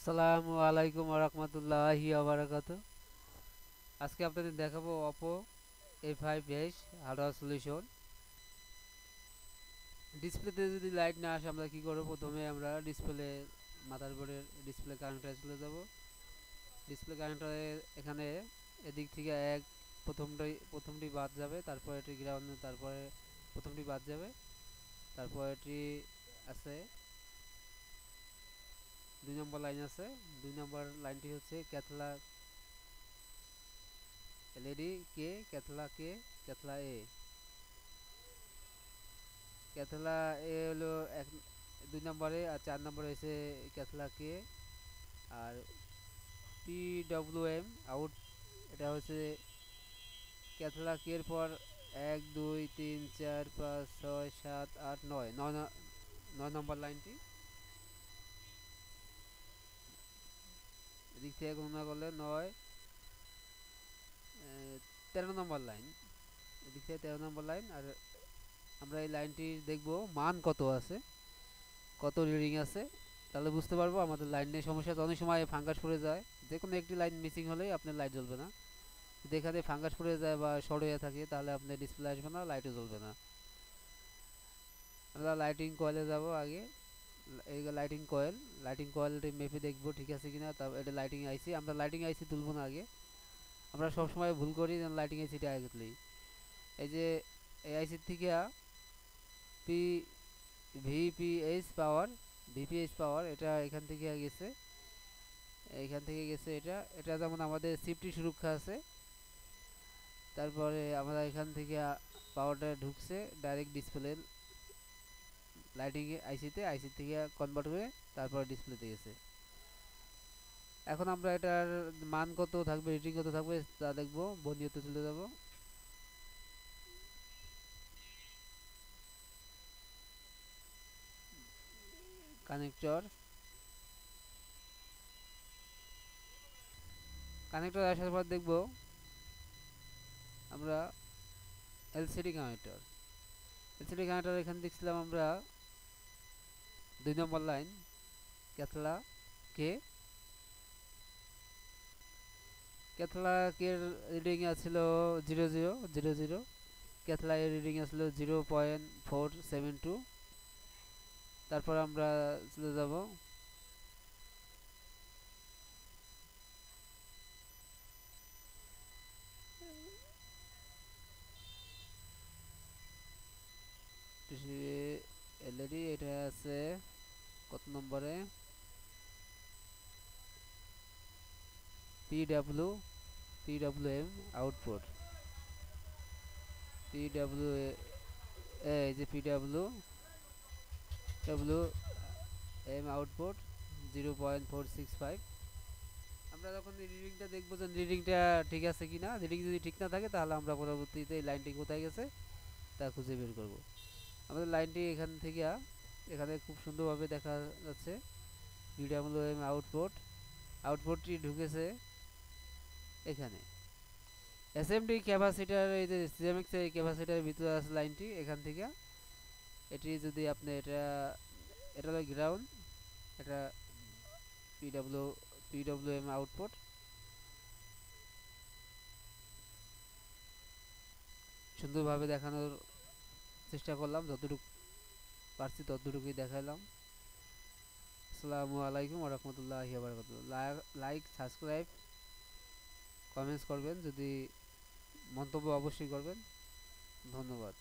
আসসালামু আলাইকুম ওরহমতুল্লাহি ওবারাকাতু। আজকে আপনাদের দেখাবো অপো A5s হার্ডওয়্যার সলিউশন। ডিসপ্লেতে যদি লাইট না আসে আমরা কি করব? প্রথমে আমরা ডিসপ্লে মাদারবোর্ডের ডিসপ্লে কানেক্টরে চলে যাব। ডিসপ্লে কানেক্টরে এখানে এদিক থেকে প্রথমটি বাদ যাবে, তারপর এটি গ্রাউন্ড, তারপরে প্রথমটি বাদ যাবে, তারপর এটি আছে 2 নম্বর লাইন আছে। 2 নম্বর লাইনটি হচ্ছে ক্যাথলা এলইডি কে, ক্যাথলা কে, ক্যাথলা এ। ক্যাথলা এ হলো 2 নম্বরে, আর 4 নম্বরে হচ্ছে ক্যাথলা কে। আর PWM আউট, এটা হচ্ছে ক্যাথলা কে এর পর 1 2 3 4 5 6 7 8 9, 9 নম্বর লাইনটি। এদিক থেকে গণনা করলে 9, 13 নম্বর লাইন। এদিক থেকে 13 নম্বর লাইন। আর আমরা এই লাইনটির দেখব মান কত আছে, কত রিডিং আছে, তাহলে বুঝতে পারবো আমাদের লাইন নিয়ে সমস্যা। তো অনেক সময় ফাঙ্গাস পড়ে যায়, যে কোনো একটি লাইন মিসিং হলেই আপনার লাইট জ্বলবে না। যদি এখানে ফাঙ্গাস পড়ে যায় বা শর্ট হয়ে থাকে তাহলে আপনার ডিসপ্লে আসবে না, লাইটও জ্বলবে না। আমরা লাইটিং কয়েলে যাব আগে। এই লাইটিং কয়েলটি মেপে দেখবো ঠিক আছে কিনা। তারপর এটা লাইটিং আইসি, আমরা লাইটিং আইসি তুলবো না আগে। আমরা সবসময় ভুল করি লাইটিং আইসিটা আগে তুলি। এই যে এই আইসির থেকে পি ভিপিএইচ পাওয়ার এটা এখান থেকে গেছে এটা। এটা যেমন আমাদের সিফটি সুরক্ষা আছে। তারপরে আমরা এখান থেকে পাওয়ারটা ঢুকছে ডাইরেক্ট ডিসপ্লে লাইটিং আইসি থেকে কনভার্ট হয়ে তারপর ডিসপ্লেতে গেছে। এখন আমরা এটার মান কত থাকবে, রিডিং কত থাকবে তা দেখবো। বন্ধুতে চলে যাব। কানেক্টর কানেক্টর আসার পর দেখবো আমরা এলসিডি কানেক্টর এখানে দেখছিলাম আমরা 2 নম্বর লাইন ক্যাথলা কে। ক্যাথলা কে রিডিং আছিল 0000। ক্যাথলা এর রিডিং আসলো 0.472। তারপর আমরা চলে যাব এলইডি। এটা আছে কত নম্বরে? PWM output. পিডব্লিউ এই যে পিডব্লিউএম আউটপুট 0.465। আমরা যখন রিডিংটা দেখবো যে রিডিংটা ঠিক আছে কিনা। রিডিং যদি ঠিক না থাকে তাহলে আমরা পরবর্তীতে এই লাইনটি কোথায় গেছে তা খুঁজে বের করব। আমাদের লাইনটি এখানে খুব সুন্দরভাবে দেখা যাচ্ছে। পিডব্লিউএম আউটপুটটি ঢুকেছে এখানে। এসএমডি ক্যাপাসিটার, এই যে সিএমএক্স এর ক্যাপাসিটারের ভিতরে আছে লাইনটি এখান থেকে। এটি যদি আপনি এটা হলো গ্রাউন্ড, এটা পিডব্লিউএম আউটপুট। সুন্দরভাবে দেখানোর চেষ্টা করলাম, যতটুকু পারছি ততটুকুই দেখাইলাম। আসসালামু আলাইকুম ওরহমতুল্লাহি ওবারাকাতুহু। লাইক, সাবস্ক্রাইব, কমেন্টস করবেন, যদি মন্তব্য অবশ্যই করবেন। ধন্যবাদ।